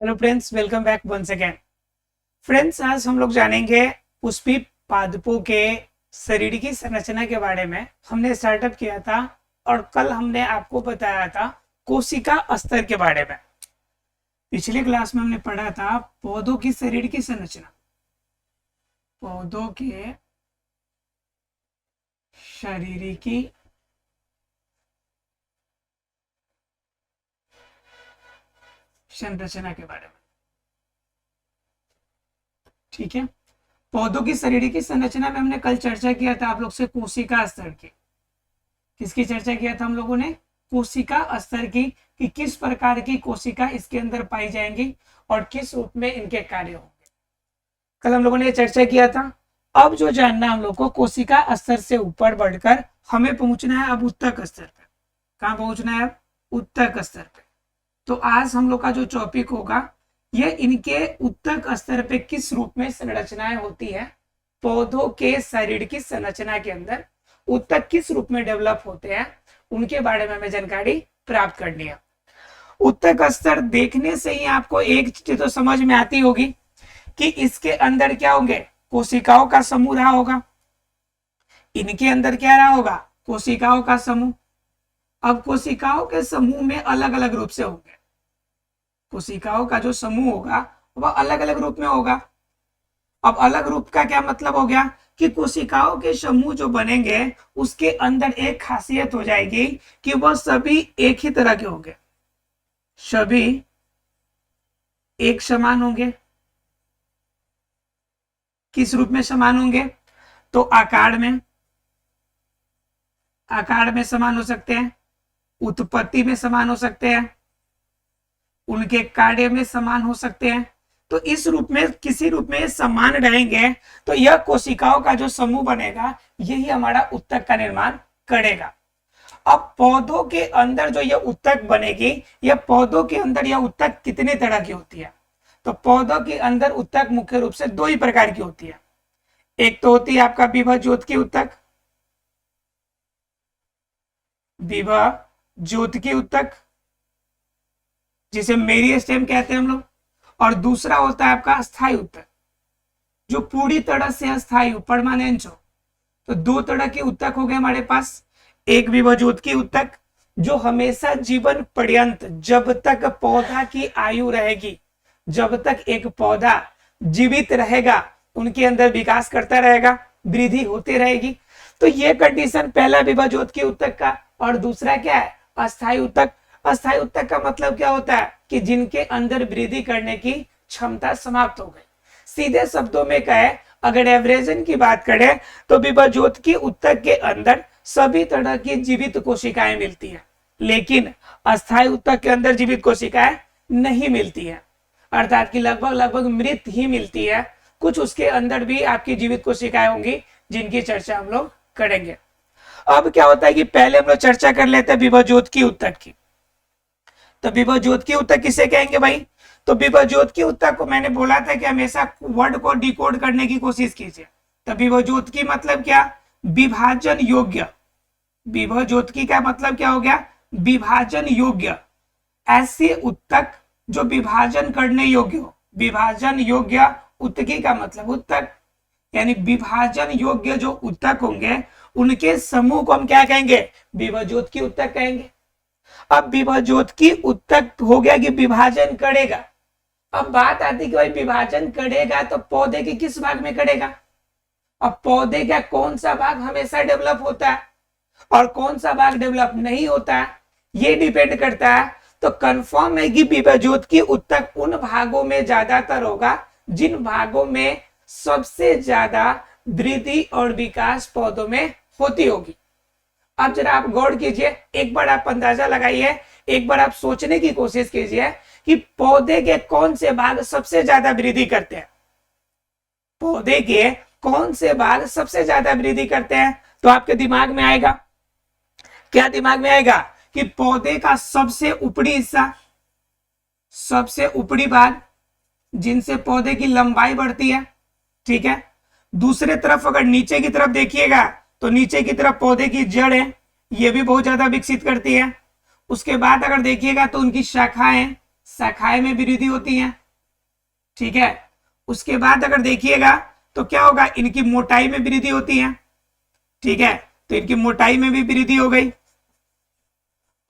Hello friends, welcome back once again. Friends, आज हम लोग जानेंगे पुष्पी पादपों के शरीर की संरचना के बारे में। हमने स्टार्टअप किया था और कल हमने आपको बताया था कोशिका स्तर के बारे में। पिछले क्लास में हमने पढ़ा था पौधों की शरीर की संरचना, पौधों के शरीर की संरचना के बारे में। ठीक है, पौधों की शरीर की संरचना में हमने कल चर्चा किया था आप लोग से कोशिका स्तर की। किसकी चर्चा किया था हम लोगों ने? कोशिका स्तर की, कि किस प्रकार की कोशिका इसके अंदर पाई जाएंगी और किस रूप में इनके कार्य होंगे। कल हम लोगों ने चर्चा किया था। अब जो जानना हम लोग को, कोशिका स्तर से ऊपर बढ़कर हमें पहुंचना है अब उत्तक स्तर पे। कहाँ पहुंचना है? अब उत्तक स्तर पे। तो आज हम लोग का जो टॉपिक होगा ये इनके उत्तक स्तर पे किस रूप में संरचनाएं होती है, पौधों के शरीर की संरचना के अंदर उत्तक किस रूप में डेवलप होते हैं, उनके बारे में हमें जानकारी प्राप्त करनी है। उत्तक स्तर देखने से ही आपको एक चीज तो समझ में आती होगी कि इसके अंदर क्या होंगे? कोशिकाओं का समूह रहा होगा। इनके अंदर क्या रहा होगा? कोशिकाओं का समूह। अब कोशिकाओं के समूह में अलग अलग रूप से होंगे। कोशिकाओं का जो समूह होगा वह अलग अलग रूप में होगा। अब अलग रूप का क्या मतलब हो गया कि कोशिकाओं के समूह जो बनेंगे उसके अंदर एक खासियत हो जाएगी कि वह सभी एक ही तरह के होंगे, सभी एक समान होंगे। किस रूप में समान होंगे? तो आकार में समान हो सकते हैं, उत्पत्ति में समान हो सकते हैं, उनके कार्य में समान हो सकते हैं। तो इस रूप में, किसी रूप में समान रहेंगे तो यह कोशिकाओं का जो समूह बनेगा यही हमारा उत्तक का निर्माण करेगा। अब पौधों के अंदर जो यह उत्तक बनेगी, यह पौधों के अंदर यह उत्तक कितने तरह की होती है? तो पौधों के अंदर उत्तक मुख्य रूप से दो ही प्रकार की होती है। एक तो होती है आपका विभव ज्योत उत्तक, विभव ज्योत उत्तक जिसे मेरिस्टेम कहते हैं हम लोग, और दूसरा होता है आपका अस्थायी उत्तक, जो पूरी तरह से अस्थायी, परमानेंट हो। तो दो तरह के उत्तक हो गए हमारे पास। एक विभवज्योत उत्तक जो हमेशा जीवन पर्यंत, जब तक पौधा की आयु रहेगी, जब तक एक पौधा जीवित रहेगा उनके अंदर विकास करता रहेगा, वृद्धि होती रहेगी। तो ये कंडीशन पहला विभवज्योत उत्तक का। और दूसरा क्या है? अस्थायी उत्तक। अस्थायी उत्तक का मतलब क्या होता है कि जिनके अंदर वृद्धि करने की क्षमता समाप्त हो गई। सीधे शब्दों में कहे, अगर एवरेजन की बात करें तो विभवज्योत की उत्तक के अंदर सभी तरह की जीवित कोशिकाएं मिलती है, लेकिन अस्थायी उत्तक के अंदर जीवित कोशिकाएं नहीं मिलती है, अर्थात कि लगभग मृत ही मिलती है। कुछ उसके अंदर भी आपकी जीवित कोशिकाएं होंगी जिनकी चर्चा हम लोग करेंगे। अब क्या होता है कि पहले हम लोग चर्चा कर लेते हैं विभवज्योत की उत्तक की। तो विभवज्योत की उत्तक किसे कहेंगे भाई? तो विभवज्योत की उत्तक को मैंने बोला था कि हमेशा वर्ड को डिकोड करने की कोशिश कीजिए। तो विभवज्योत की मतलब क्या? विभाजन योग्य। विभवज्योत की का मतलब क्या हो गया? विभाजन योग्य। ऐसे उत्तक जो विभाजन करने योग्य हो। विभाजन योग्य उत्तकी का मतलब उत्तक, यानी विभाजन योग्य जो उत्तक होंगे उनके समूह को हम क्या कहेंगे? विभवज्योत की उत्तक कहेंगे। अब विभवज्योत की उत्तक हो गया कि विभाजन करेगा। अब बात आती कि भाई विभाजन करेगा तो पौधे के किस भाग में करेगा? अब पौधे का कौन सा भाग हमेशा डेवलप होता है और कौन सा भाग डेवलप नहीं होता है, ये डिपेंड करता है। तो कंफर्म है कि विभवज्योत की उत्तक उन भागों में ज्यादातर होगा जिन भागों में सबसे ज्यादा वृद्धि और विकास पौधों में होती होगी। अब जरा आप गौर कीजिए, एक बार आप अंदाजा लगाइए, एक बार आप सोचने की कोशिश कीजिए कि पौधे के कौन से भाग सबसे ज्यादा वृद्धि करते हैं। पौधे के कौन से भाग सबसे ज्यादा वृद्धि करते हैं? तो आपके दिमाग में आएगा, क्या दिमाग में आएगा कि पौधे का सबसे ऊपरी हिस्सा, सबसे ऊपरी भाग, जिनसे पौधे की लंबाई बढ़ती है। ठीक है, दूसरे तरफ अगर नीचे की तरफ देखिएगा तो नीचे की तरफ पौधे की जड़ है, ये भी बहुत ज्यादा विकसित करती है। उसके बाद अगर देखिएगा तो उनकी शाखाएं, शाखाएं में वृद्धि होती है। ठीक है, उसके बाद अगर देखिएगा तो क्या होगा, इनकी मोटाई में वृद्धि होती है। ठीक है, तो इनकी मोटाई में भी वृद्धि हो गई।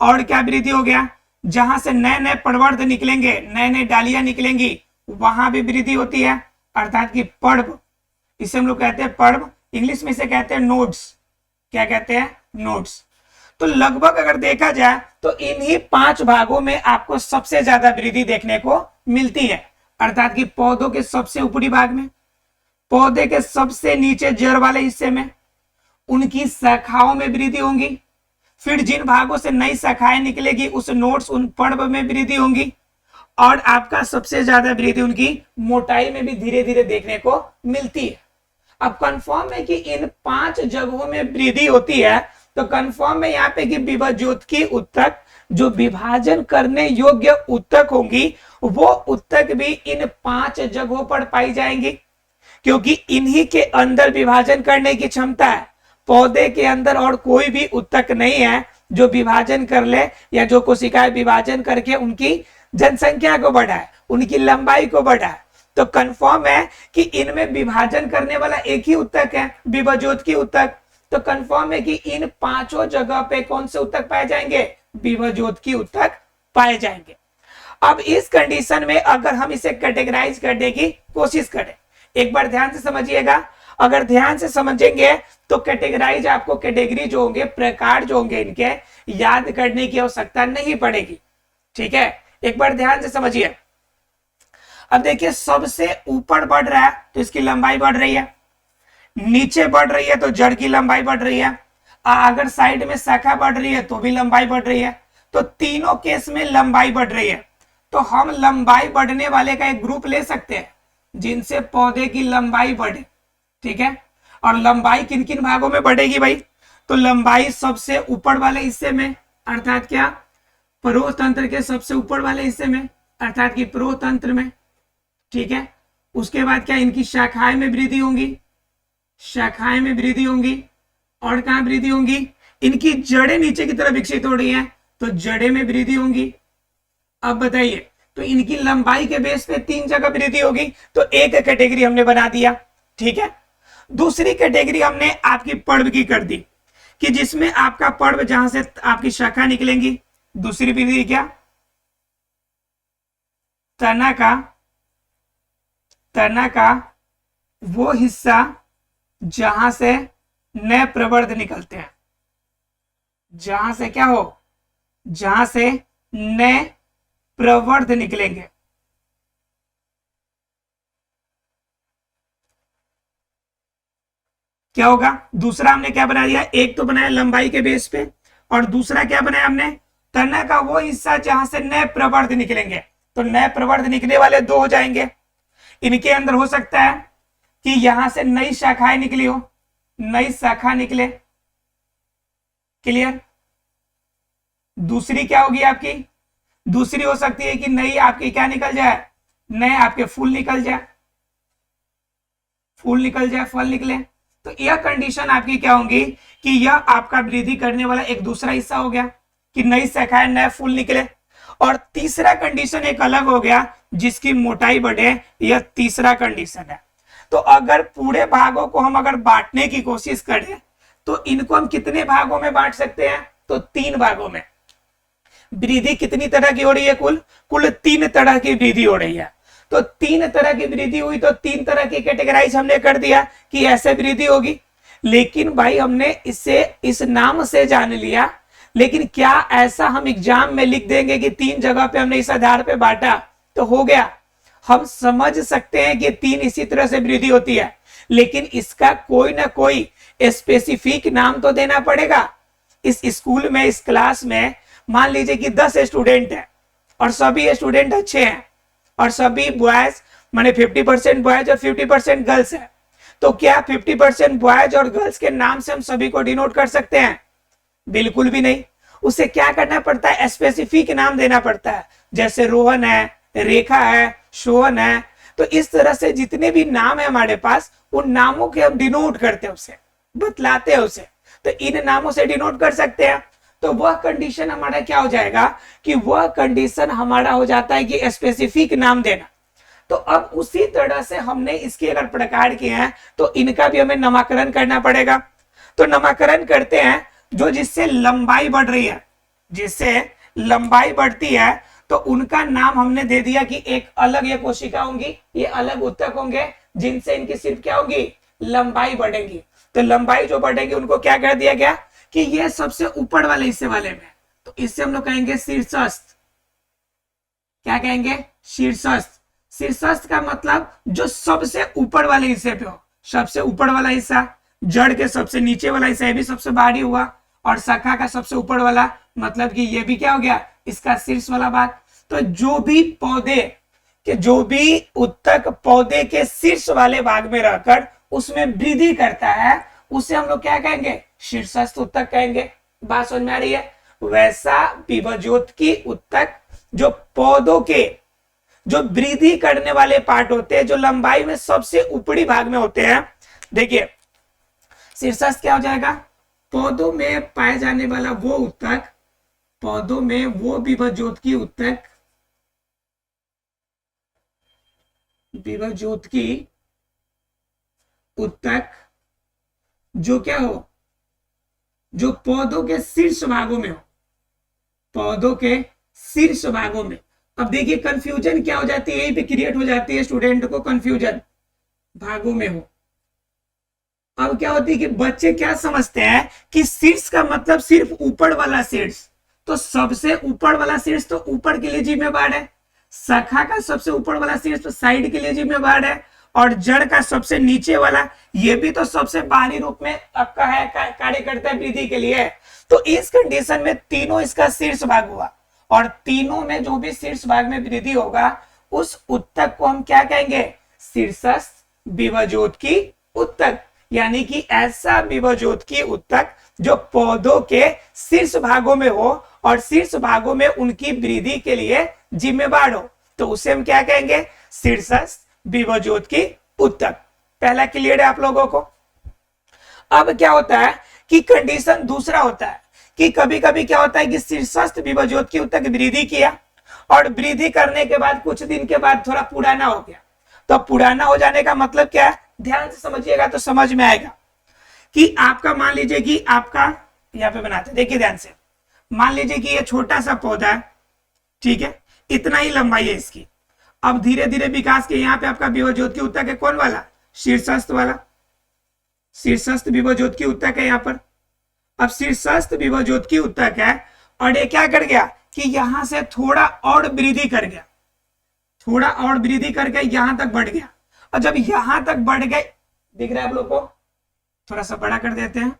और क्या वृद्धि हो गया, जहां से नए नए प्रवर्ध निकलेंगे, नए नए डालियां निकलेंगी, वहां भी वृद्धि होती है, अर्थात कि पर्व। इसे हम लोग कहते हैं पर्व, इंग्लिश में इसे कहते हैं नोड्स। क्या कहते हैं, नोड्स। तो लगभग अगर देखा जाए तो इन्हीं 5 भागों में आपको सबसे ज्यादा वृद्धि देखने को मिलती है, अर्थात कि पौधों के सबसे ऊपरी भाग में, पौधे के सबसे नीचे जड़ वाले हिस्से में, उनकी शाखाओं में वृद्धि होंगी। फिर जिन भागों से नई शाखाएं निकलेगी उस नोड्स, उन पर्व में वृद्धि होंगी। और आपका सबसे ज्यादा वृद्धि उनकी मोटाई में भी धीरे धीरे देखने को मिलती है। अब कंफर्म है कि इन 5 जगहों में वृद्धि होती है, तो कंफर्म है यहाँ पे कि विभाज्योतकी उत्तक, जो विभाजन करने योग्य उत्तक होंगी, वो उत्तक भी इन 5 जगहों पर पाई जाएंगी, क्योंकि इन्हीं के अंदर विभाजन करने की क्षमता है। पौधे के अंदर और कोई भी उत्तक नहीं है जो विभाजन कर ले, या जो कोशिकाएं विभाजन करके उनकी जनसंख्या को बढ़ाए, उनकी लंबाई को बढ़ाए। तो कंफर्म है कि इनमें विभाजन करने वाला एक ही उत्तक है, विभाज्योतकी उत्तक। तो कंफर्म है कि इन 5 जगह पे कौन से उत्तक पाए जाएंगे, विभाज्योतकी उत्तक पाए जाएंगे। अब इस कंडीशन में अगर हम इसे कैटेगराइज करने की कोशिश करें, एक बार ध्यान से समझिएगा, अगर ध्यान से समझेंगे तो कैटेगराइज, आपको कैटेगरी जो होंगे, प्रकार जो होंगे, इनके याद करने की आवश्यकता नहीं पड़ेगी। ठीक है, एक बार ध्यान से समझिए। अब देखिए, सबसे ऊपर बढ़ रहा है तो इसकी लंबाई बढ़ रही है, नीचे बढ़ रही है तो जड़ की लंबाई बढ़ रही है, अगर साइड में शाखा बढ़ रही है तो भी लंबाई बढ़ रही है। तो तीनों केस में लंबाई बढ़ रही है। तो हम लंबाई बढ़ने वाले का एक ग्रुप ले सकते हैं जिनसे पौधे की लंबाई बढ़े। ठीक है, और लंबाई किन किन भागों में बढ़ेगी भाई, तो लंबाई सबसे ऊपर वाले हिस्से में, अर्थात क्या, प्रतंत्र के सबसे ऊपर वाले हिस्से में, अर्थात कि प्रतंत्र में। ठीक है, उसके बाद क्या, इनकी शाखाएं में वृद्धि होंगी, शाखाएं में वृद्धि होंगी। और कहां वृद्धि होंगी, इनकी जड़ें नीचे की तरफ विकसित हो रही हैं तो जड़ें में वृद्धि होंगी। अब बताइए, तो इनकी लंबाई के बेस पे 3 जगह वृद्धि होगी, तो एक कैटेगरी हमने बना दिया। ठीक है, दूसरी कैटेगरी हमने आपकी पर्व की कर दी, कि जिसमें आपका पर्व, जहां से आपकी शाखा निकलेंगी। दूसरी वृद्धि क्या, तना का वो हिस्सा जहां से नए प्रवर्ध निकलते हैं, जहां से क्या हो, जहां से नए प्रवर्ध निकलेंगे। क्या होगा, दूसरा हमने क्या बना दिया, एक तो बनाया लंबाई के बेस पे, और दूसरा क्या बनाया हमने, तना का वो हिस्सा जहां से नए प्रवर्ध निकलेंगे। तो नए प्रवर्ध निकलने वाले 2 हो जाएंगे। इनके अंदर हो सकता है कि यहां से नई शाखाएं निकली हो, नई शाखा निकले। क्लियर। दूसरी क्या होगी आपकी, दूसरी हो सकती है कि नई आपकी क्या निकल जाए, नए आपके फूल निकल जाए, फूल निकल जाए, फल निकले। तो यह कंडीशन आपकी क्या होंगी कि यह आपका वृद्धि करने वाला एक दूसरा हिस्सा हो गया, कि नई शाखाएं, नए फूल निकले। और तीसरा कंडीशन एक अलग हो गया, जिसकी मोटाई बढ़े, यह तीसरा कंडीशन है। तो अगर पूरे भागों को हम अगर बांटने की कोशिश करें तो इनको हम कितने भागों में बांट सकते हैं, तो 3 भागों में। वृद्धि कितनी तरह की हो रही है, कुल 3 तरह की वृद्धि हो रही है। तो 3 तरह की वृद्धि हुई, तो 3 तरह की कैटेगराइज हमने कर दिया कि ऐसे वृद्धि होगी। लेकिन भाई हमने इसे इस नाम से जान लिया, लेकिन क्या ऐसा हम एग्जाम में लिख देंगे कि 3 जगह पे हमने इस आधार पे बांटा तो हो गया। हम समझ सकते हैं कि 3 इसी तरह से वृद्धि होती है, लेकिन इसका कोई ना कोई स्पेसिफिक नाम तो देना पड़ेगा। इस स्कूल में, इस क्लास में मान लीजिए कि 10 स्टूडेंट है और सभी स्टूडेंट अच्छे हैं और सभी बॉयज, माने 50% बॉयज और 50% गर्ल्स है, तो क्या 50% बॉयज और गर्ल्स के नाम से हम सभी को डिनोट कर सकते हैं? बिल्कुल भी नहीं। उसे क्या करना पड़ता है, स्पेसिफिक नाम देना पड़ता है। जैसे रोहन है, रेखा है, शोहन है। तो इस तरह से जितने भी नाम है हमारे पास, उन नामों के हम डिनोट करते हैं, उसे बतलाते हैं उसे। तो इन नामों से डिनोट कर सकते हैं। तो वह कंडीशन हमारा क्या हो जाएगा कि वह कंडीशन हमारा हो जाता है कि स्पेसिफिक नाम देना। तो अब उसी तरह से हमने इसके अगर प्रकार किए हैं तो इनका भी हमें नामकरण करना पड़ेगा। तो नामकरण करते हैं जो जिससे लंबाई बढ़ रही है, जिससे लंबाई बढ़ती है तो उनका नाम हमने दे दिया कि एक अलग ये कोशिका होंगी, ये अलग उत्तक होंगे जिनसे इनकी सिर्फ क्या होगी, लंबाई बढ़ेगी। तो लंबाई जो बढ़ेगी उनको क्या कर दिया गया कि ये सबसे ऊपर वाले हिस्से वाले में, तो इससे हम लोग कहेंगे शीर्षस्थ। क्या कहेंगे, शीर्षस्थ। शीर्षस्थ का मतलब जो सबसे ऊपर वाले हिस्से पे हो, सबसे ऊपर वाला हिस्सा, जड़ के सबसे नीचे वाला हिस्सा ये भी सबसे बाहरी हुआ, और शाखा का सबसे ऊपर वाला मतलब कि ये भी क्या हो गया, इसका शीर्ष वाला भाग। तो जो भी पौधे के, जो भी उत्तक पौधे के शीर्ष वाले भाग में रहकर उसमें वृद्धि करता है उसे हम लोग क्या कहेंगे, शीर्षस्थ उत्तक कहेंगे। बात समझ में आ रही है। वैसा विभज्योतकी उत्तक जो पौधों के जो वृद्धि करने वाले पार्ट होते हैं, जो लंबाई में सबसे ऊपरी भाग में होते हैं, देखिए शीर्षस्थ क्या हो जाएगा, पौधों में पाए जाने वाला वो उत्तक, पौधों में वो विभज्योतकी उत्तक, विभज्योतकी उत्तक जो क्या हो, जो पौधों के शीर्ष भागों में हो, पौधों के शीर्ष भागों में। अब देखिए कंफ्यूजन क्या हो जाती है, यहीं पे क्रिएट हो जाती है स्टूडेंट को, कंफ्यूजन भागों में हो। अब क्या होती है कि बच्चे क्या समझते हैं कि शीर्ष का मतलब सिर्फ ऊपर वाला शीर्ष, तो सबसे ऊपर वाला शीर्ष तो ऊपर के लिए जिम्मेवार है, शाखा का सबसे ऊपर वाला शीर्ष तो साइड के लिए जिम्मेवार है, और जड़ का सबसे नीचे वाला ये भी तो सबसे बाहरी रूप में आपका है, कार्य करता है वृद्धि के लिए। तो इस कंडीशन में तीनों इसका शीर्ष भाग हुआ, और तीनों में जो भी शीर्ष भाग में वृद्धि होगा उस उत्तक को हम क्या कहेंगे, शीर्षस्थ विभज्योतकी उत्तक। यानी कि ऐसा विभज्योतकी उत्तक जो पौधों के शीर्ष भागों में हो और शीर्ष भागों में उनकी वृद्धि के लिए जिम्मेवार हो, तो उसे हम क्या कहेंगे, शीर्षस्थ विभज्योतकी उत्तक। पहला क्लियर है आप लोगों को। अब क्या होता है कि कंडीशन दूसरा होता है कि कभी कभी क्या होता है कि शीर्षस्थ विभज्योतकी उत्तक वृद्धि किया, और वृद्धि करने के बाद कुछ दिन के बाद थोड़ा पुराना हो गया। तो पुराना हो जाने का मतलब क्या है, ध्यान से समझिएगा तो समझ में आएगा कि आपका मान लीजिए कि आपका यहाँ पे बनाते, देखिए ध्यान से, मान लीजिए कि ये छोटा सा पौधा है, ठीक है, इतना ही लंबाई है इसकी। अब धीरे धीरे विकास के यहाँ पे आपका विभज्योतकी उत्तक है, कौन वाला, शीर्षस्थ वाला, शीर्षस्थ विभज्योतकी उत्तक है यहाँ पर। अब शीर्षस्थ विभज्योतकी उत्तक है, और ये क्या कर गया कि यहां से थोड़ा और वृद्धि कर गया, थोड़ा और वृद्धि करके यहां तक बढ़ गया। और जब यहां तक बढ़ गए, दिख रहा है आप लोग को, थोड़ा सा बड़ा कर देते हैं,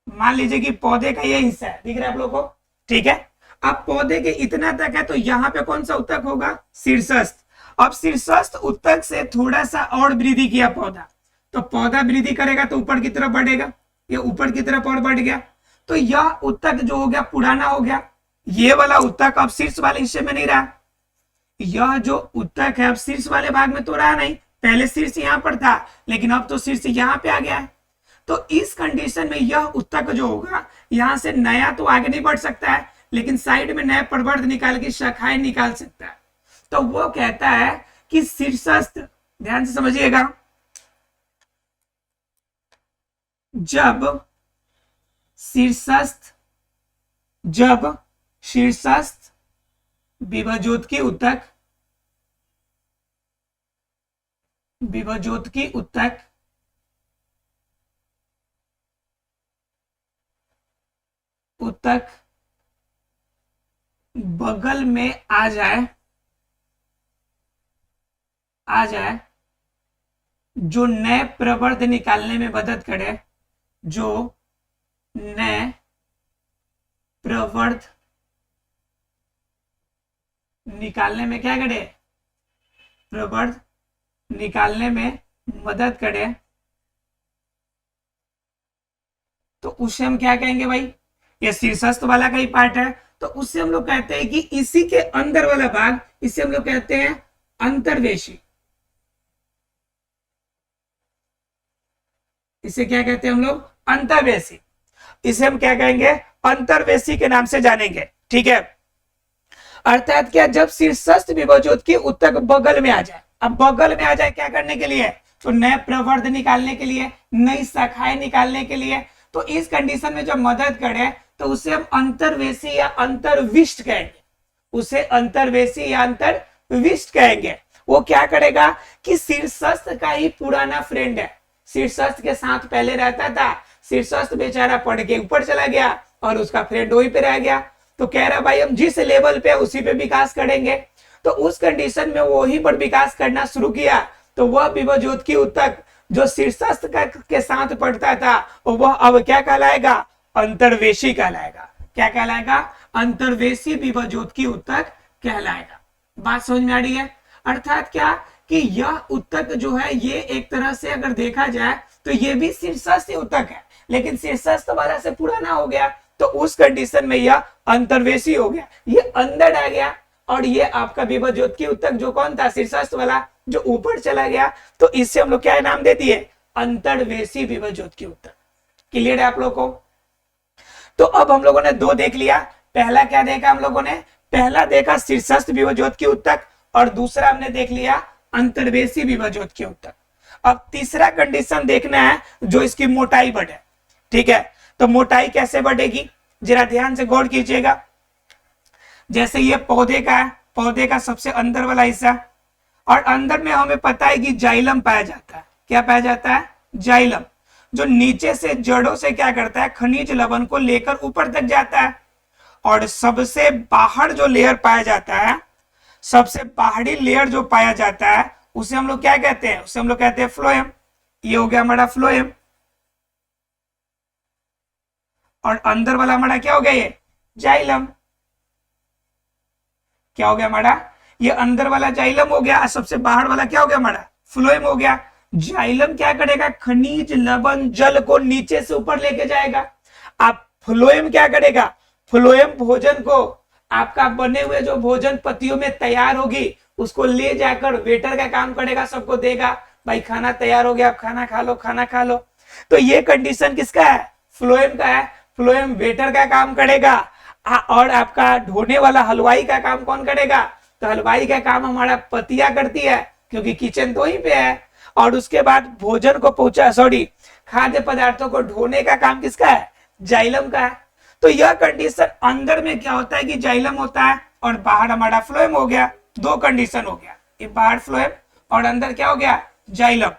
मान लीजिए कि पौधे का ये हिस्सा है, दिख रहा है आप लोग को, ठीक है। अब पौधे के इतना तक है तो यहाँ पे कौन सा उत्तक होगा, शीर्षस्थ। अब शीर्षस्थ उत्तक से थोड़ा सा और वृद्धि किया पौधा, तो पौधा वृद्धि करेगा तो ऊपर की तरफ बढ़ेगा, ये ऊपर की तरफ और बढ़ गया, तो यह उत्तक जो हो गया पुराना हो गया। ये वाला उत्तक अब शीर्ष वाले हिस्से में नहीं रहा, यह जो उत्तक है अब शीर्ष वाले भाग में तो रहा नहीं, पहले शीर्ष यहाँ पर था लेकिन अब तो शीर्ष यहाँ पे आ गया है। तो इस कंडीशन में यह उत्तक जो होगा यहां से नया तो आगे नहीं बढ़ सकता है, लेकिन साइड में नया प्रवर्ध निकाल के शाखाएं निकाल सकता है। तो वो कहता है कि शीर्षस्थ, ध्यान से समझिएगा, जब शीर्षस्थ विभज्योतकी उत्तक बगल में आ जाए, जो नए प्रवर्ध निकालने में मदद करे, जो नए प्रवर्ध निकालने में क्या करे, प्रवर्ध निकालने में मदद करे, तो उसे हम क्या कहेंगे भाई, ये शीर्षस्थ वाला का ही पार्ट है, तो उससे हम लोग कहते हैं कि इसी के अंदर वाला भाग, इसे हम लोग कहते हैं अंतर्वेशी। इसे क्या कहते हैं हम लोग? अंतर्वेशी। इसे हम क्या कहेंगे? अंतर्वेशी के नाम से जानेंगे। ठीक है, अर्थात क्या, जब शीर्षस्थ विभवज्योत की उत्तक बगल में आ जाए। अब बगल में आ जाए क्या करने के लिए? तो नए प्रवर्ध निकालने के लिए, नई शाखाएं निकालने के लिए। तो इस कंडीशन में जब मदद करे तो उसे हम अंतर्वेशी या अंतर्विष्ट कहेंगे। उसे अंतर्वेशी या अंतर्विष्ट कहेंगे। वो क्या करेगा कि शीर्षस्थ का ही पुराना फ्रेंड है, शीर्षस्थ के साथ पहले रहता था, शीर्षस्थ बेचारा पढ़ के ऊपर चला गया और उसका फ्रेंड वहीं पे रह गया। तो कह रहा भाई हम जिस लेवल पे उसी पे विकास करेंगे। तो उस कंडीशन में वो ही पर विकास करना शुरू किया। तो वह विभवज्योत की उत्तक जो शीर्षस्थ के साथ पढ़ता था वह अब क्या कहलाएगा? अंतर्वेशी कहलाएगा। क्या कहलाएगा? अंतर्वेशी विभवज्योत की उत्तक कहलाएगा। बात समझ में आ रही है? अर्थात क्या कि यह उत्तक जो है ये एक तरह से अगर देखा जाए तो ये भी शीर्षस्थ उत्तक है, लेकिन शीर्षस्थ वाला से पुराना हो गया। तो उस कंडीशन में यह अंतर्वेशी हो गया, ये अंदर आ गया। और ये आपका विभवज्योत की उत्तक जो कौन था? शीर्षस्थ वाला, जो ऊपर चला गया। तो इससे हम लोग क्या नाम दे दिए? अंतर्वेशी विभवज्योत की उत्तक। क्लियर है आप लोग को? तो अब हम लोगों ने दो देख लिया। पहला क्या देखा हम लोगों ने? पहला देखा शीर्षस्थ विभवज्योत की उत्तक, और दूसरा हमने देख लिया अंतर्वेशी विभवज्योत की उत्तक। अब तीसरा कंडीशन देखना है जो इसकी मोटाई बढ़े। ठीक है, तो मोटाई कैसे बढ़ेगी? जरा ध्यान से गौर कीजिएगा। जैसे ये पौधे का है, पौधे का सबसे अंदर वाला हिस्सा, और अंदर में हमें पता है कि जाइलम पाया जाता है। क्या पाया जाता है? जाइलम, जो नीचे से जड़ों से क्या करता है? खनिज लवण को लेकर ऊपर तक जाता है। और सबसे बाहर जो लेयर पाया जाता है, सबसे बाहरी लेयर जो पाया जाता है उसे हम लोग क्या कहते हैं? उसे हम लोग कहते हैं फ्लोएम। ये हो गया हमारा फ्लोएम। और अंदर वाला हमारा क्या हो गया? ये जाइलम। क्या हो गया हमारा? ये अंदर वाला जाइलम हो गया। सबसे बाहर वाला क्या हो गया हमारा? फ्लोएम हो गया। जाइलम क्या करेगा? खनिज लवण जल को नीचे से ऊपर लेके जाएगा। आप फ्लोएम क्या करेगा? फ्लोएम भोजन को, आपका बने हुए जो भोजन पत्तियों में तैयार होगी उसको ले जाकर वेटर का काम करेगा, सबको देगा, भाई खाना तैयार हो गया, आप खाना खा लो, खाना खा लो। तो ये कंडीशन किसका है? फ्लोएम का है। फ्लोएम वेटर का काम करेगा। और आपका ढोने वाला हलवाई का काम कौन करेगा? तो हलवाई का काम हमारा पतिया करती है, क्योंकि किचन तो ही पे है। और उसके बाद भोजन को पहुंचा, सॉरी, खाद्य पदार्थों को ढोने का काम किसका है? जाइलम का है। तो यह कंडीशन अंदर में क्या होता है कि जाइलम होता है, और बाहर हमारा फ्लोएम हो गया। दो कंडीशन हो गया, ये बाहर फ्लोएम और अंदर क्या हो गया? जाइलम।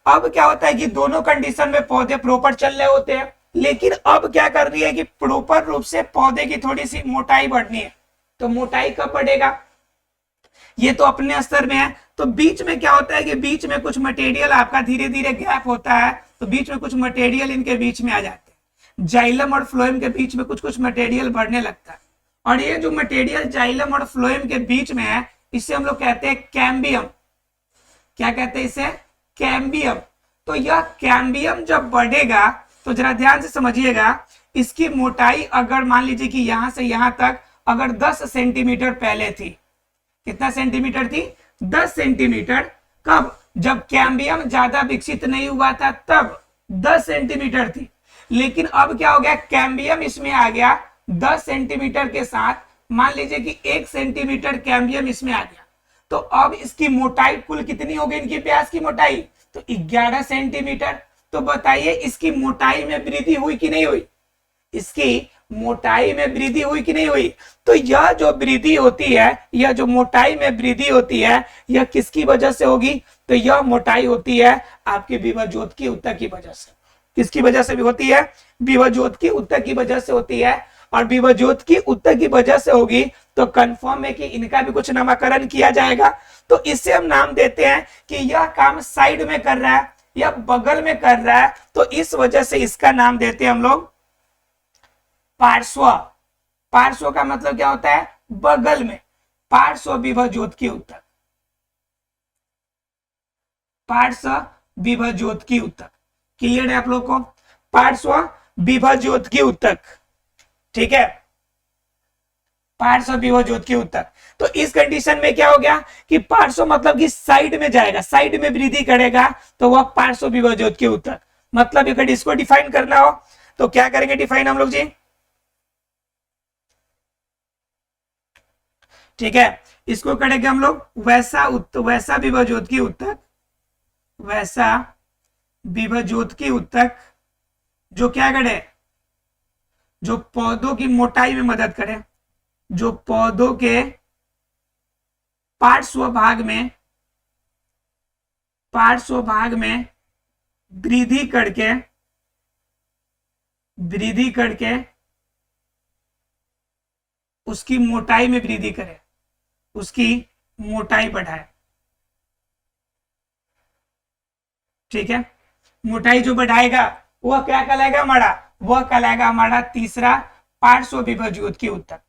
अब क्या होता है कि दोनों कंडीशन में पौधे प्रॉपर चल रहे होते हैं, लेकिन अब क्या कर रही है कि प्रॉपर रूप से पौधे की थोड़ी सी मोटाई बढ़नी है। तो मोटाई कब बढ़ेगा? ये तो अपने स्तर में है। तो बीच में क्या होता है कि बीच में कुछ मटेरियल आपका धीरे धीरे गैप होता है, तो बीच में कुछ मटेरियल इनके बीच में आ जाते हैं। जाइलम और फ्लोएम के बीच में कुछ कुछ मटेरियल बढ़ने लगता है, और ये जो मटेरियल जाइलम और फ्लोएम के बीच में है इसे हम लोग कहते हैं कैम्बियम। क्या कहते हैं इसे? कैम्बियम। तो यह कैम्बियम जब बढ़ेगा तो जरा ध्यान से समझिएगा, इसकी मोटाई अगर मान लीजिए कि यहां से यहां तक अगर 10 सेंटीमीटर पहले थी, कितना सेंटीमीटर थी? 10 सेंटीमीटर। कब? जब कैम्बियम ज्यादा विकसित नहीं हुआ था तब 10 सेंटीमीटर थी। लेकिन अब क्या हो गया? कैम्बियम इसमें आ गया 10 सेंटीमीटर के साथ, मान लीजिए कि 1 सेंटीमीटर कैम्बियम इसमें आ गया। तो अब इसकी मोटाई कुल कितनी हो गई? इनकी प्याज की मोटाई तो 11 सेंटीमीटर। तो बताइए इसकी मोटाई में वृद्धि हुई कि नहीं हुई? इसकी मोटाई में वृद्धि हुई कि नहीं हुई? तो यह जो वृद्धि होती है, यह जो मोटाई में वृद्धि होती है, यह किसकी वजह से होगी? तो यह मोटाई होती है आपकी विभवज्योत की उत्तक की वजह से। किसकी वजह से भी होती है? विभवज्योत की उत्तक की वजह से होती है। और विभवज्योत की उत्तक की वजह से होगी तो कंफर्म है कि इनका भी कुछ नामकरण किया जाएगा। तो इससे हम नाम देते हैं कि यह काम साइड में कर रहा है या बगल में कर रहा है, तो इस वजह से इसका नाम देते हैं हम लोग पार्श्व। पार्श्व का मतलब क्या होता है? बगल में। पार्श्व विभवज्योत की उत्तक, पार्श्व विभवज्योत की उत्तक। क्लियर है आप लोग को? पार्श्व विभवज्योत की उत्तक, ठीक है, पार्श्व विभवज्योत की उत्तक। तो इस कंडीशन में क्या हो गया कि पार्श्व मतलब कि साइड में जाएगा, साइड में वृद्धि करेगा, तो वह पार्श्व विभवज्योत की उत्तक। मतलब अगर इसको डिफाइन करना हो तो क्या करेंगे डिफाइन हम लोग जी, ठीक है। इसको करेंगे हम लोग वैसा विभवज्योत उत्तक, वैसा विभवज्योत उत्तक जो क्या करे, जो पौधों की मोटाई में मदद करे, जो पौधों के पार्श्व भाग में वृद्धि करके उसकी मोटाई में वृद्धि करे, उसकी मोटाई बढ़ाए, ठीक है। मोटाई जो बढ़ाएगा वह क्या कहलाएगा हमारा, वह कहलाएगा हमारा तीसरा पार्श्व विभवज्योत उत्तक।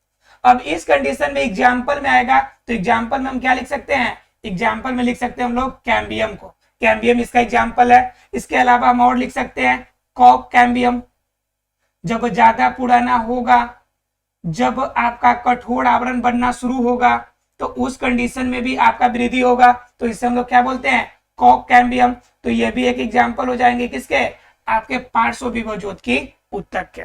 अब इस कंडीशन में एग्जाम्पल में आएगा, तो एग्जाम्पल में हम क्या लिख सकते हैं, एग्जाम्पल में लिख सकते हैं हम लोग कैम्बियम को, कैम्बियम इसका एग्जाम्पल है। इसके अलावा हम और लिख सकते हैं कॉक कैम्बियम, जब ज्यादा पुराना होगा, जब आपका कठोर आवरण बनना शुरू होगा तो उस कंडीशन में भी आपका वृद्धि होगा, तो इसे हम लोग क्या बोलते हैं, कॉक कैम्बियम। तो ये भी एक एग्जाम्पल हो जाएंगे किसके, आपके पार्श्व विभवज्योत उत्तक के।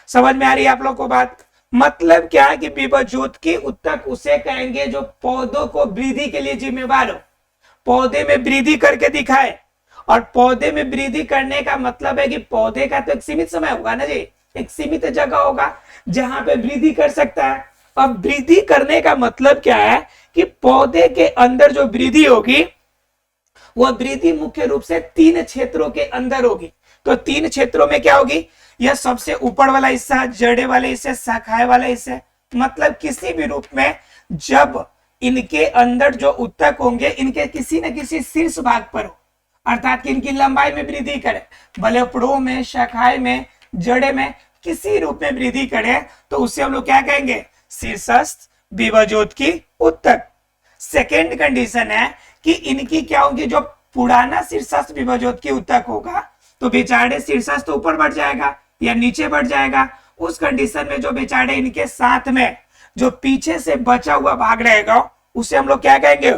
समझ में आ रही है आप लोग को बात, मतलब क्या है कि विभवज्योत उत्तक उसे कहेंगे जो पौधों को वृद्धि के लिए जिम्मेवार हो, पौधे में वृद्धि करके दिखाए। और पौधे में वृद्धि करने का मतलब है कि पौधे का तो एक सीमित समय होगा ना जी, एक सीमित जगह होगा जहां पे वृद्धि कर सकता है। अब वृद्धि करने का मतलब क्या है कि पौधे के अंदर जो वृद्धि होगी वह वृद्धि मुख्य रूप से 3 क्षेत्रों के अंदर होगी। तो 3 क्षेत्रों में क्या होगी, यह सबसे ऊपर वाला हिस्सा, जड़े वाले हिस्से, शाखाएं वाले हिस्से, मतलब किसी भी रूप में जब इनके अंदर जो उत्तक होंगे इनके किसी न किसी शीर्ष भाग पर हो, अर्थात कि इनकी लंबाई में वृद्धि करे, भले प्रो में, शाखाएं में, जड़े में, किसी रूप में वृद्धि करे, तो उसे हम लोग क्या कहेंगे, शीर्षस्थ विभवज्योत उत्तक। सेकेंड कंडीशन है कि इनकी क्या होगी, जो पुराना शीर्षस्थ विभवज्योत उत्तक होगा तो बेचारे शीर्षस्थ ऊपर बढ़ जाएगा या नीचे बढ़ जाएगा। उस कंडीशन में जो बेचारे इनके साथ में जो पीछे से बचा हुआ भाग रहेगा उसे हम लोग क्या कहेंगे,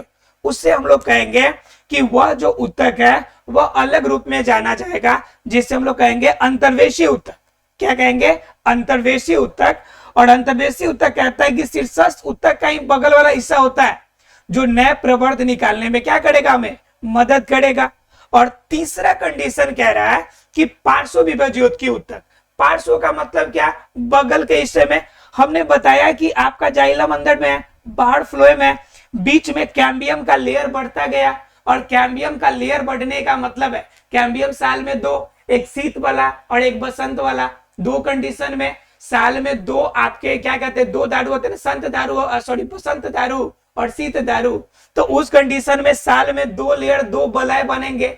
उससे हम लोग कहेंगे कि वह जो उत्तक है वह अलग रूप में जाना जाएगा, जिससे हम लोग कहेंगे अंतर्वेशी उत्तक। क्या कहेंगे, अंतर्वेशी उत्तक। और अंतर्वेशी उत्तक कहता है कि शीर्षस्थ उत्तक का ही बगल वाला हिस्सा होता है जो नए प्रवर्ध निकालने में क्या करेगा, हमें मदद करेगा। और तीसरा कंडीशन कह रहा है कि पार्श्व विभवज्योत उत्तक। पार्श्व का मतलब क्या, बगल के हिस्से में। हमने बताया कि आपका जाइलम अंदर में है, बाहर फ्लोएम है, बीच में कैम्बियम का लेयर बढ़ता गया। और कैम्बियम का लेयर बढ़ने का मतलब है कैम्बियम साल में 2, एक शीत वाला और एक बसंत वाला, 2 कंडीशन में साल में 2 आपके क्या कहते हैं, 2 दारू होते हैं, संत दारू, सॉरी बसंत दारू और शीत दारू। तो उस कंडीशन में साल में 2 लेयर, 2 बलाएं बनेंगे।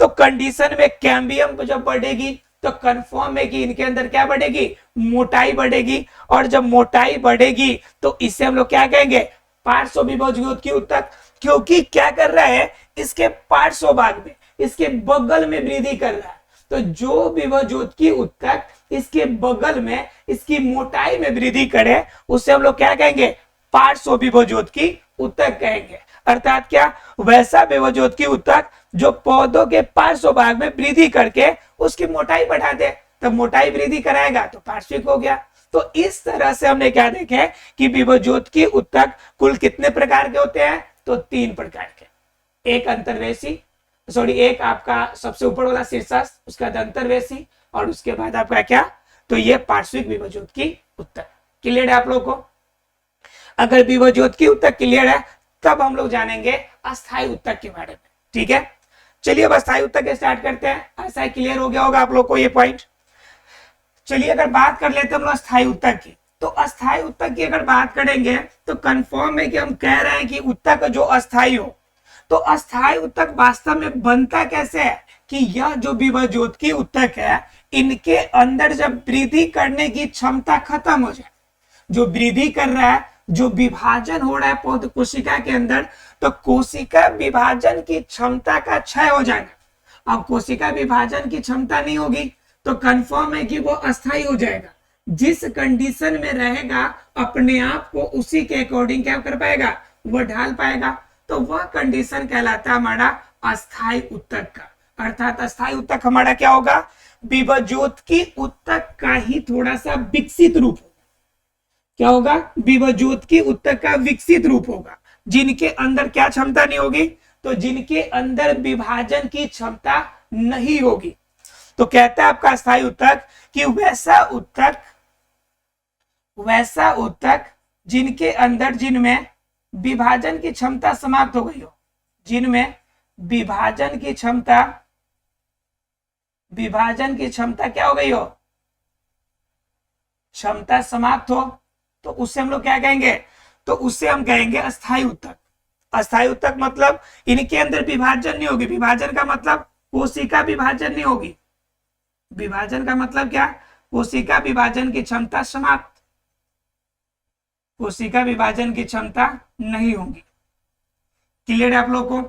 तो कंडीशन में कैम्बियम जब बढ़ेगी तो कंफर्म है कि इनके अंदर क्या बढ़ेगी, मोटाई बढ़ेगी। और जब मोटाई बढ़ेगी तो इसे हम लोग क्या कहेंगे, पार्श्व विभवज्योत उत्तक। क्योंकि क्या कर रहा है, इसके पार्श्व भाग में, इसके बगल में वृद्धि कर रहा है। तो जो विभवज्योत उत्तक इसके बगल में, इसकी मोटाई में वृद्धि करे उसे हम लोग क्या कहेंगे, पार्श्व विभवज्योत उत्तक कहेंगे। अर्थात क्या, वैसा विभवज्योत उत्तक जो पौधों के पार्श्व भाग में वृद्धि करके उसकी मोटाई बढ़ा दे। तब मोटाई वृद्धि कराएगा तो पार्श्विक हो गया। तो इस तरह से हमने क्या देखे कि विभवज्योत उत्तक कुल कितने प्रकार के होते हैं, तो 3 प्रकार के। एक अंतर्वेशी, सॉरी एक आपका सबसे ऊपर वाला शीर्षस्थ, उसके बाद अंतर्वेशी और उसके बाद आपका क्या, तो ये पार्श्विक विभवज्योत उत्तक। क्लियर है आप लोग को? अगर विभवज्योत उत्तक क्लियर है तब हम लोग जानेंगे अस्थायी उत्तक के बारे में। ठीक है, चलिए अब अस्थायी उत्तक स्टार्ट करते हैं। ऐसा क्लियर हो गया होगा आप लोग को ये पॉइंट। चलिए अगर बात कर लेते हैं हम लोग अस्थायी उत्तक की, तो अस्थायी उत्तक की अगर बात करेंगे तो कंफर्म है कि हम कह रहे हैं कि उत्तक जो अस्थायी हो। तो अस्थायी उत्तक वास्तव में बनता कैसे है कि यह जो विभवज्योत उत्तक है इनके अंदर जब वृद्धि करने की क्षमता खत्म हो जाए, जो वृद्धि कर रहा है, जो विभाजन हो रहा है पौध कोशिका के अंदर, तो कोशिका विभाजन की क्षमता का क्षय हो जाएगा। अब कोशिका विभाजन की क्षमता नहीं होगी तो कंफर्म है कि वो अस्थायी हो जाएगा। जिस कंडीशन में रहेगा अपने आप को उसी के अकॉर्डिंग क्या कर पाएगा, वो ढाल पाएगा। तो वह कंडीशन कहलाता है हमारा अस्थायी उत्तक का। अर्थात अस्थायी ऊतक हमारा क्या होगा, विभज्योतकी ऊतक का ही थोड़ा सा विकसित रूप होगा। क्या होगा, विभज्योतकी ऊतक का विकसित रूप होगा, जिनके अंदर क्या क्षमता नहीं होगी, तो जिनके अंदर विभाजन की क्षमता नहीं होगी। तो कहता है आपका अस्थायी ऊतक कि वैसा ऊतक जिनके अंदर, जिनमें विभाजन की क्षमता समाप्त हो गई हो, जिनमें विभाजन की क्षमता क्या हो गई हो, क्षमता समाप्त हो, तो उससे हम लोग क्या कहेंगे, तो उससे हम कहेंगे अस्थायी ऊतक। अस्थायी ऊतक मतलब इनके अंदर विभाजन नहीं होगी। विभाजन का मतलब कोशिका विभाजन नहीं होगी। विभाजन का मतलब क्या, कोशिका विभाजन की क्षमता समाप्त, कोशिका विभाजन की क्षमता नहीं होगी। क्लियर है आप लोग को?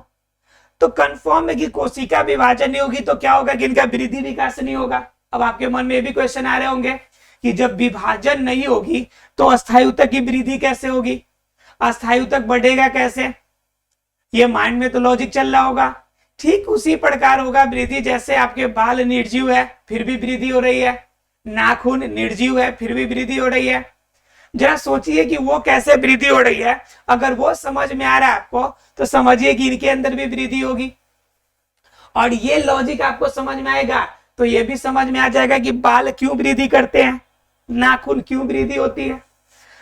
तो कंफर्म है कि कोशिका विभाजन नहीं होगी तो क्या होगा कि इनका वृद्धि विकास नहीं होगा। अब आपके मन में भी क्वेश्चन आ रहे होंगे कि जब विभाजन नहीं होगी तो अस्थायी ऊतक की वृद्धि कैसे होगी, अस्थायी ऊतक बढ़ेगा कैसे, ये माइंड में तो लॉजिक चल रहा होगा। ठीक उसी प्रकार होगा वृद्धि, जैसे आपके बाल निर्जीव है फिर भी वृद्धि हो रही है, नाखून निर्जीव है फिर भी वृद्धि हो रही है। जरा सोचिए कि वो कैसे वृद्धि हो रही है। अगर वो समझ में आ रहा है आपको तो समझिए कि इनके अंदर भी वृद्धि होगी। और ये लॉजिक आपको समझ में आएगा तो ये भी समझ में आ जाएगा कि बाल क्यों वृद्धि करते हैं, नाखून क्यों वृद्धि होती है।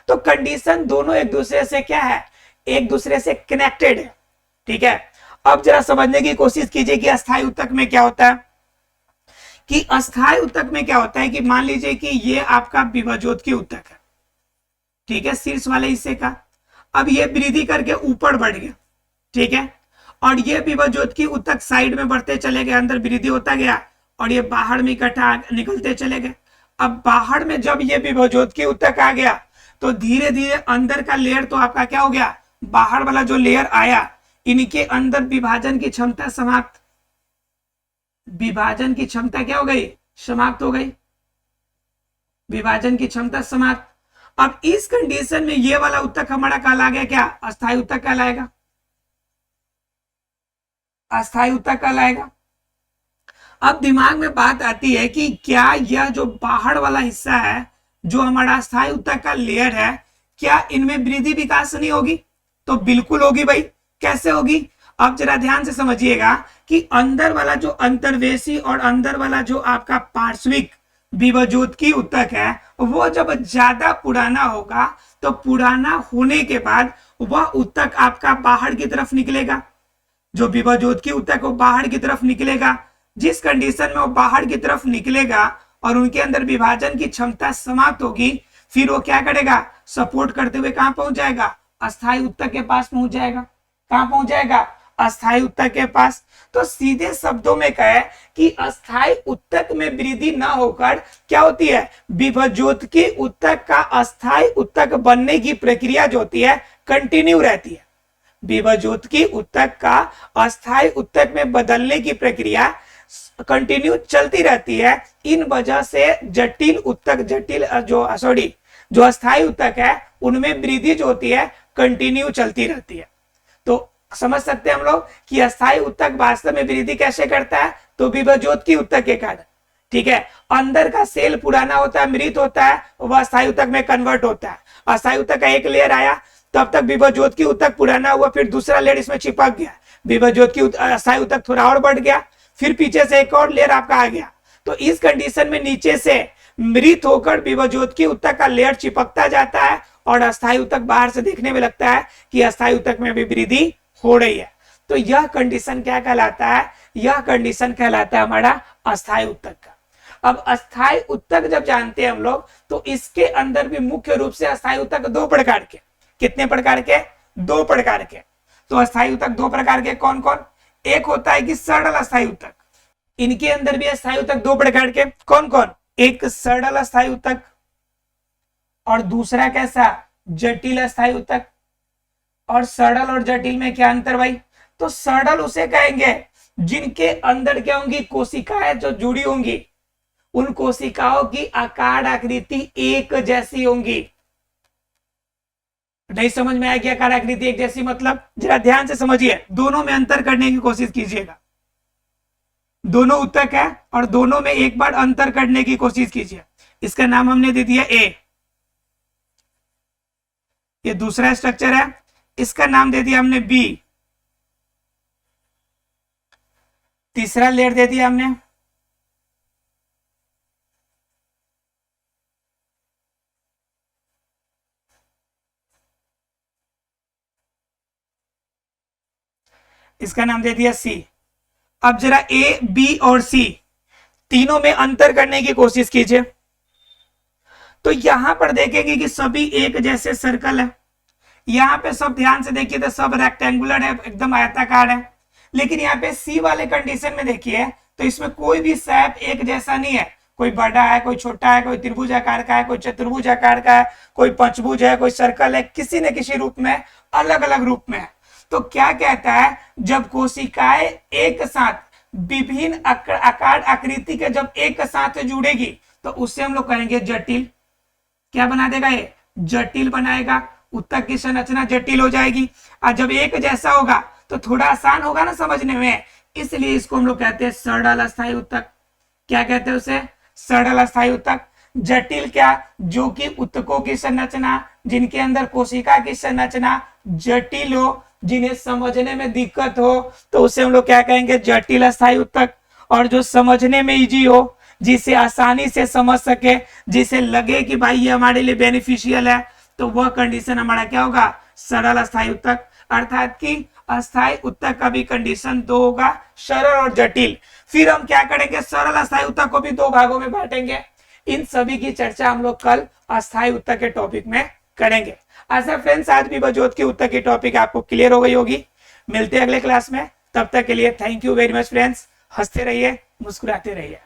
तो कंडीशन दोनों एक दूसरे से क्या है, एक दूसरे से कनेक्टेड है। ठीक है, अब जरा समझने की कोशिश कीजिए कि अस्थायी ऊतक में क्या होता है। कि अस्थायी ऊतक में क्या होता है कि मान लीजिए कि ये आपका विभज्योतकी ऊतक है, ठीक है, शीर्ष वाले हिस्से का। अब ये वृद्धि करके ऊपर बढ़ गया, ठीक है, और ये विभज्योतकी ऊतक साइड में बढ़ते चले गए, अंदर वृद्धि होता गया और ये बाहर में इकट्ठा निकलते चले गए। अब बाहर में जब ये विभज्योतकी ऊतक आ गया तो धीरे धीरे अंदर का लेयर तो आपका क्या हो गया, बाहर वाला जो लेयर आया, इनके अंदर विभाजन की क्षमता समाप्त, विभाजन की क्षमता क्या हो गई, समाप्त हो गई, विभाजन की क्षमता समाप्त। अब इस कंडीशन में ये वाला ऊतक हमारा कहला गया क्या, अस्थायी ऊतक कहलाएगा, अस्थायी ऊतक कहलाएगा। अब दिमाग में बात आती है कि क्या यह जो बाहर वाला हिस्सा है, जो हमारा अस्थायी ऊतक का लेयर है, क्या इनमें वृद्धि विकास नहीं होगी? तो बिल्कुल होगी भाई। कैसे होगी, अब जरा ध्यान से समझिएगा कि अंदर वाला जो अंतर्वेशी और अंदर वाला जो आपका पार्श्विक विभज्योतकी ऊतक है, वो जब ज्यादा पुराना होगा तो पुराना होने के बाद वह ऊतक आपका बाहर की तरफ निकलेगा। जो विभज्योतकी ऊतक वो बाहर की तरफ निकलेगा। जिस कंडीशन में वो बाहर की तरफ निकलेगा और उनके अंदर विभाजन की क्षमता समाप्त होगी, फिर वो क्या करेगा, सपोर्ट करते हुए कहां पहुंच जाएगा, अस्थायी ऊतक के पास पहुंच जाएगा। कहां पहुंच जाएगा, अस्थायी ऊतक के पास। तो सीधे शब्दों में कहे कि अस्थायी ऊतक में वृद्धि ना होकर क्या होती है, विभज्योतकी ऊतक का अस्थायी ऊतक बनने की प्रक्रिया जो होती है कंटिन्यू रहती है। विभज्योतकी ऊतक का अस्थायी ऊतक में बदलने की प्रक्रिया कंटिन्यू चलती रहती है। इन वजह से जटिल ऊतक, जो अस्थायी ऊतक है उनमें वृद्धि जो होती है कंटिन्यू चलती रहती है। तो समझ सकते हैं हम लोग कि अस्थायी ऊतक वास्तव में वृद्धि कैसे करता है, तो विभज्योतकी ऊतक के कारण। ठीक है, अंदर का सेल पुराना होता है, मृत होता है, वह अस्थायी ऊतक में कन्वर्ट होता है। अस्थायी ऊतक का एक लेयर आया, तब तक विभज्योतकी ऊतक पुराना हुआ, फिर दूसरा लेयर इसमें चिपक गया, विभज्योतकी अस्थायी ऊतक थोड़ा और बढ़ गया, फिर पीछे से एक और लेयर आपका आ गया। तो इस कंडीशन में नीचे से मृत होकर विभज्योतकी ऊतक का लेयर चिपकता जाता है और अस्थायी ऊतक बाहर से देखने में लगता है कि अस्थायी ऊतक में भी वृद्धि हो रही है। तो यह कंडीशन क्या कहलाता है, यह कंडीशन कहलाता है हमारा अस्थायी ऊतक का। अब अस्थायी ऊतक जब जानते हैं हम लोग, तो इसके अंदर भी मुख्य रूप से अस्थायी ऊतक दो प्रकार के, कितने प्रकार के, दो प्रकार के। तो अस्थायी ऊतक दो प्रकार के कौन कौन, एक होता है कि सरल अस्थायी ऊतक। इनके अंदर भी अस्थायी ऊतक दो प्रकार के, कौन कौन, एक सरल अस्थायी ऊतक और दूसरा कैसा, जटिल अस्थायी ऊतक। और सरल और जटिल में क्या अंतर भाई, तो सरल उसे कहेंगे जिनके अंदर क्या होंगी, कोशिकाएं जो जुड़ी होंगी, उन कोशिकाओं की आकार आकृति एक जैसी होंगी। नहीं समझ में आया कि आकार आकृति एक जैसी मतलब, जरा ध्यान से समझिए, दोनों में अंतर करने की कोशिश कीजिएगा। दोनों उत्तक है और दोनों में एक बार अंतर करने की कोशिश कीजिए। इसका नाम हमने दे दिया ए। ये दूसरा स्ट्रक्चर है, इसका नाम दे दिया हमने बी। तीसरा लेयर दे दिया हमने, इसका नाम दे दिया सी। अब जरा ए, बी और सी तीनों में अंतर करने की कोशिश कीजिए। तो यहां पर देखेंगे कि सभी एक जैसे सर्कल है। यहां पे सब ध्यान से देखिए तो सब रेक्टेंगुलर है, एकदम आयताकार है। लेकिन यहाँ पे सी वाले कंडीशन में देखिए तो इसमें कोई भी शेप एक जैसा नहीं है। कोई बड़ा है, कोई छोटा है, कोई त्रिभुज आकार का है, कोई चतुर्भुज आकार का है, कोई पंचभुज है, कोई सर्कल है, किसी न किसी रूप में, अलग अलग रूप में है। तो क्या कहता है, जब कोशिकाएं एक साथ विभिन्न आकार आकृति के जब एक साथ जुड़ेगी तो उससे हम लोग कहेंगे जटिल। क्या बना देगा ये? जटिल बनाएगा। उत्तक की संरचना जटिल हो जाएगी। और जब एक जैसा होगा तो थोड़ा आसान होगा ना समझने में, इसलिए इसको हम लोग कहते हैं सरल अस्थायी उत्तक। क्या कहते हैं उसे? सरल अस्थायी उत्तक। जटिल क्या? जो कि उत्तकों की संरचना, जिनके अंदर कोशिका की संरचना जटिल हो, जिन्हें समझने में दिक्कत हो, तो उसे हम लोग क्या कहेंगे? जटिल अस्थायी उत्तक। और जो समझने में इजी हो, जिसे आसानी से समझ सके, जिसे लगे कि भाई ये हमारे लिए बेनिफिशियल है, तो वह कंडीशन हमारा क्या होगा? सरल अस्थायी उत्तक। अर्थात कि अस्थायी उत्तक का भी कंडीशन दो होगा, सरल और जटिल। फिर हम क्या करेंगे? सरल अस्थायी उत्तक को भी दो भागों में बांटेंगे। इन सभी की चर्चा हम लोग कल अस्थायी उत्तक के टॉपिक में करेंगे। ऐसा फ्रेंड्स, आज विभज्योत की उत्तक की टॉपिक आपको क्लियर हो गई होगी। मिलते हैं अगले क्लास में, तब तक के लिए thank you very much friends. हंसते रहिए, मुस्कुराते रहिए।